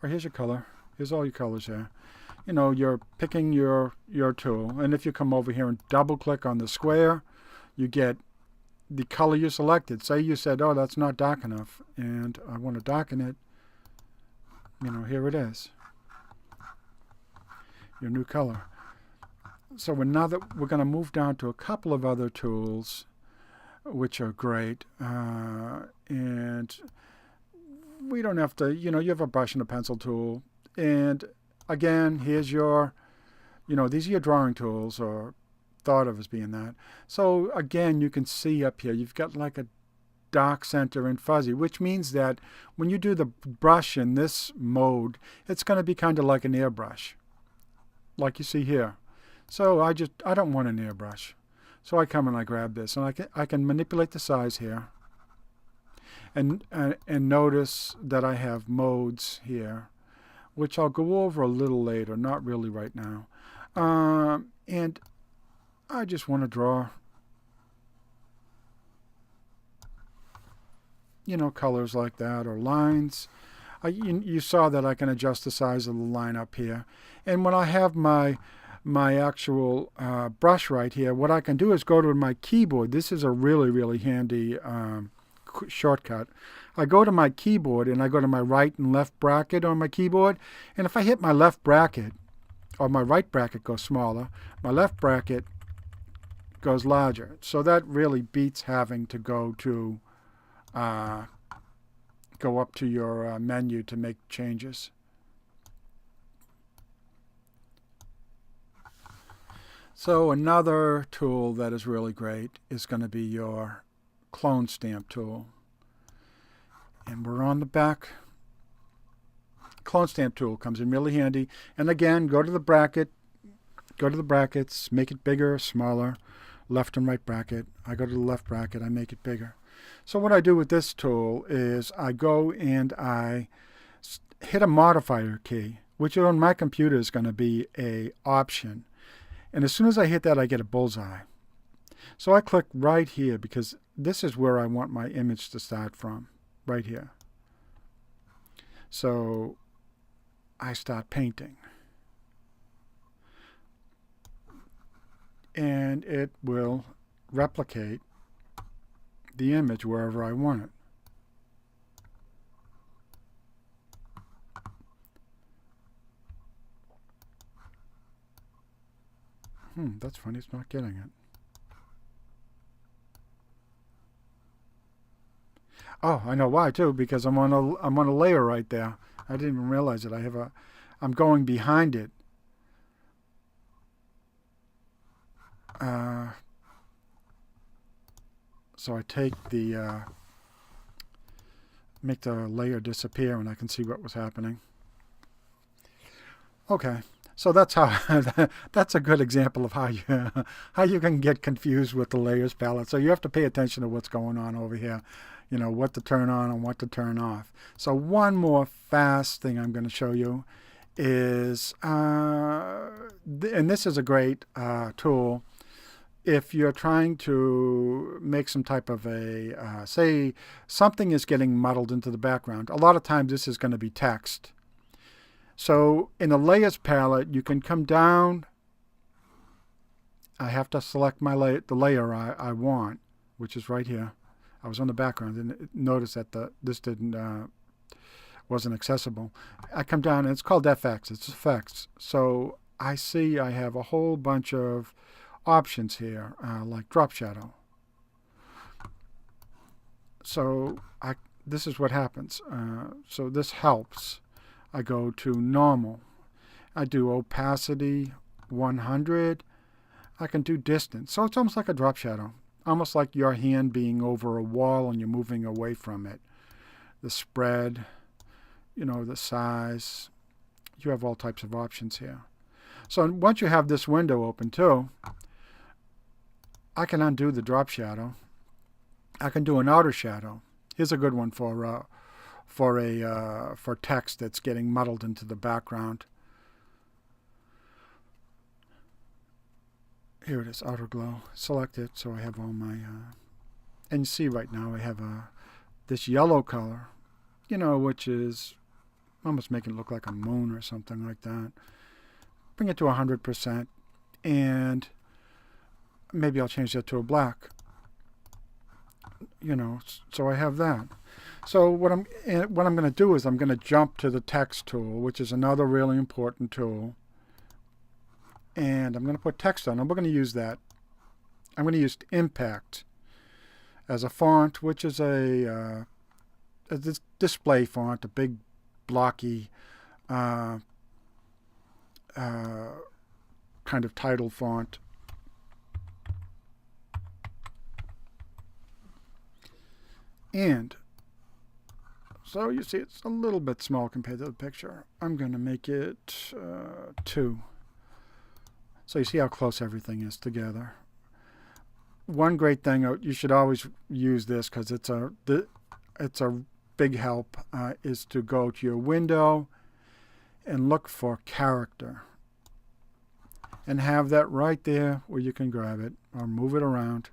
or here's your color. Here's all your colors here. You know, you're picking your tool, and if you come over here and double click on the square, you get the color you selected. Say you said, oh, that's not dark enough, and I want to darken it. You know, here it is, your new color. So now that we're going to move down to a couple of other tools, which are great, and we don't have to, you know, you have a brush and a pencil tool, and again, here's your, you know, these are your drawing tools, or thought of as being that. So again, you can see up here, you've got like a dark center and fuzzy, which means that when you do the brush in this mode, it's going to be kind of like an airbrush, like you see here. So I don't want an airbrush. So I come and I grab this, and I can manipulate the size here, and notice that I have modes here, which I'll go over a little later, not really right now. And I just want to draw, you know, colors like that, or lines. You saw that I can adjust the size of the line up here. And when I have my actual brush right here, what I can do is go to my keyboard. This is a really, really handy shortcut. I go to my keyboard and I go to my right and left bracket on my keyboard. And if I hit my left bracket, or my right bracket goes smaller, my left bracket goes larger. So that really beats having to go up to your menu to make changes. So another tool that is really great is going to be your clone stamp tool. And we're on the back. Clone stamp tool comes in really handy. And again, go to the bracket, go to the brackets, make it bigger, smaller, left and right bracket. I go to the left bracket, I make it bigger. So what I do with this tool is I go and I hit a modifier key, which on my computer is going to be a option. And as soon as I hit that, I get a bullseye. So I click right here because this is where I want my image to start from, right here. So I start painting. And it will replicate the image wherever I want it. That's funny, it's not getting it. Oh, I know why too, because I'm on a layer right there. I didn't even realize it. I'm going behind it. So I take make the layer disappear, and I can see what was happening. Okay, so that's how that's a good example of how you can get confused with the layers palette. So you have to pay attention to what's going on over here. You know, what to turn on and what to turn off. So one more fast thing I'm going to show you is, and this is a great tool if you're trying to make some type of a, say something is getting muddled into the background. A lot of times this is going to be text. So in the layers palette, you can come down. I have to select the layer I want, which is right here. I was on the background and notice that this wasn't accessible. I come down and it's called FX. It's effects. So I see I have a whole bunch of options here, like drop shadow. So this is what happens. So this helps. I go to normal. I do opacity 100. I can do distance. So it's almost like a drop shadow. Almost like your hand being over a wall and you're moving away from it. The spread, you know, the size. You have all types of options here. So once you have this window open too, I can undo the drop shadow. I can do an outer shadow. Here's a good one for text that's getting muddled into the background. Here it is, outer glow. Select it so I have all my, and you see right now I have this yellow color, you know, which is almost making it look like a moon or something like that. Bring it to 100%, and maybe I'll change that to a black. So I have that. So what I'm going to do is I'm going to jump to the text tool, which is another really important tool, and I'm going to put text on, and we're going to use that. I'm going to use Impact as a font, which is a display font, a big blocky kind of title font. And so you see it's a little bit small compared to the picture. I'm going to make it 2. So you see how close everything is together. One great thing, you should always use this because it's a big help, is to go to your window and look for character. And have that right there where you can grab it or move it around.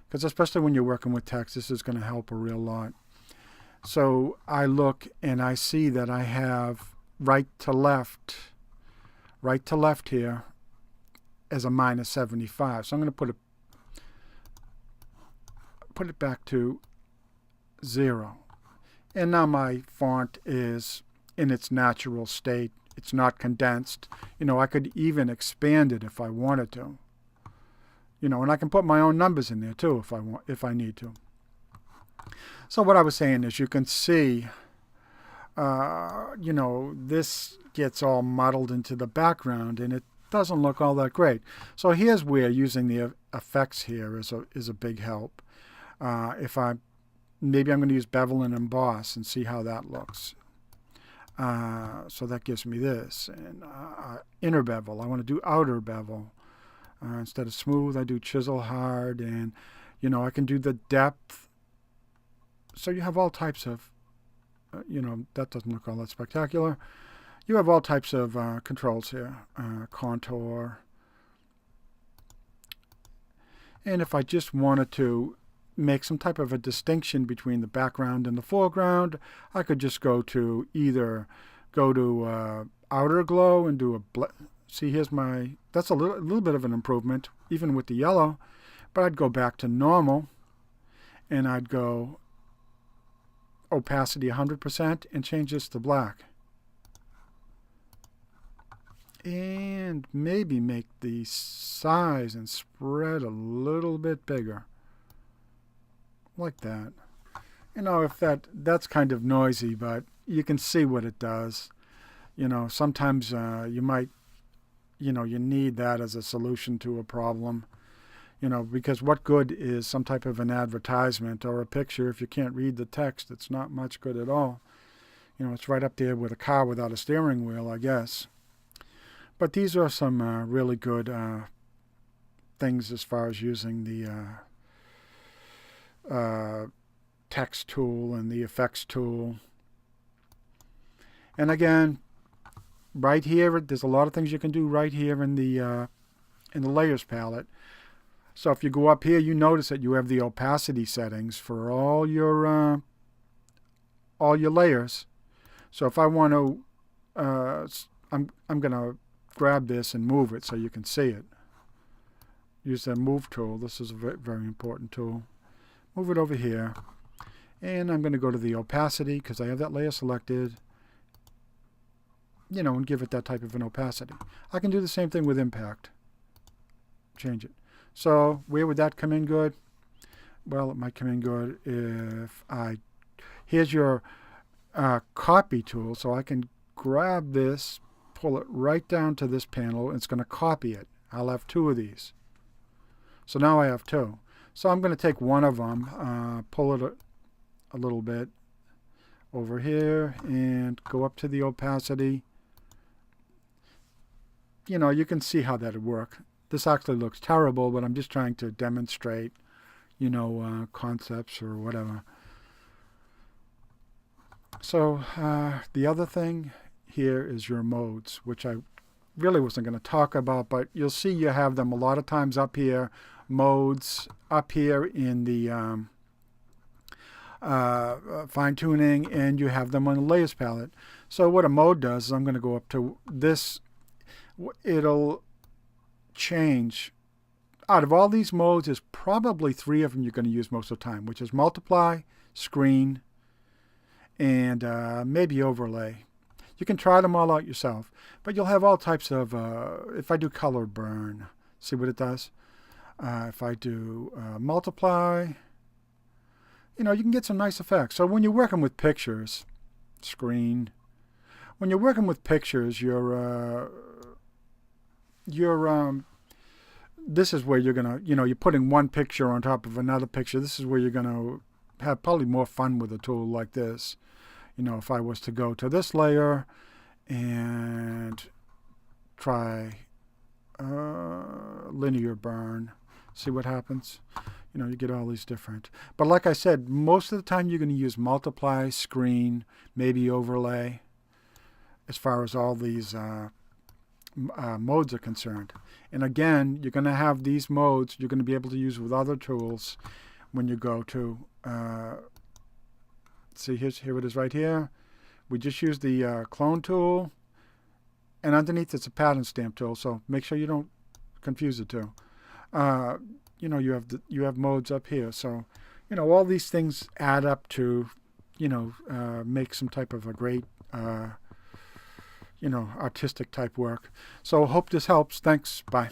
Because especially when you're working with text, this is going to help a real lot. So I look and I see that I have right to left here as a -75. So I'm going to put it back to 0. And now my font is in its natural state. It's not condensed. I could even expand it if I wanted to. And I can put my own numbers in there too if I need to. So what I was saying is you can see, this gets all muddled into the background and it doesn't look all that great. So here's where using the effects here is a big help. Maybe I'm going to use bevel and emboss and see how that looks. So that gives me this. And inner bevel. I want to do outer bevel. Instead of smooth, I do chisel hard. And, I can do the depth. So you have all types of, that doesn't look all that spectacular. You have all types of controls here. Contour. And if I just wanted to make some type of a distinction between the background and the foreground, I could just go to outer glow and do see, here's that's a little bit of an improvement even with the yellow, but I'd go back to normal and I'd go opacity 100% and change this to black. And maybe make the size and spread a little bit bigger. Like that. If that's kind of noisy, but you can see what it does. Sometimes you might, you need that as a solution to a problem. Because what good is some type of an advertisement or a picture if you can't read the text? It's not much good at all. It's right up there with a car without a steering wheel, I guess. But these are some really good things as far as using the text tool and the effects tool. And again, right here, there's a lot of things you can do right here in the layers palette. So if you go up here, you notice that you have the opacity settings for all your layers. So if I want to, I'm going to grab this and move it so you can see it. Use the move tool. This is a very, very important tool. Move it over here. And I'm going to go to the opacity because I have that layer selected. And give it that type of an opacity. I can do the same thing with impact. Change it. So where would that come in good? Well, it might come in good if here's your copy tool. So I can grab this, pull it right down to this panel, and it's going to copy it. I'll have 2 of these. So now I have 2. So I'm going to take one of them, pull it a little bit over here, and go up to the opacity. You can see how that would work. This actually looks terrible, but I'm just trying to demonstrate, concepts or whatever. So the other thing here is your modes, which I really wasn't going to talk about, but you'll see you have them a lot of times up here. Modes up here in the fine-tuning, and you have them on the layers palette. So what a mode does is I'm going to go up to this. It'll change. Out of all these modes, there's probably 3 of them you're going to use most of the time, which is multiply, screen, and maybe overlay. You can try them all out yourself, but you'll have all types of, if I do color burn, see what it does? If I do multiply, you can get some nice effects. So when you're working with pictures, screen, when you're working with pictures, this is where you're going to, you're putting one picture on top of another picture. This is where you're going to have probably more fun with a tool like this. If I was to go to this layer and try linear burn, see what happens. You get all these different. But like I said, most of the time you're going to use multiply, screen, maybe overlay, as far as all these modes are concerned. And again, you're going to have these modes you're going to be able to use with other tools when you go to, see, here it is right here. We just used the clone tool, and underneath it's a pattern stamp tool, so make sure you don't confuse the two. You have modes up here, so all these things add up to make some type of a great artistic type work. So hope this helps. Thanks. Bye.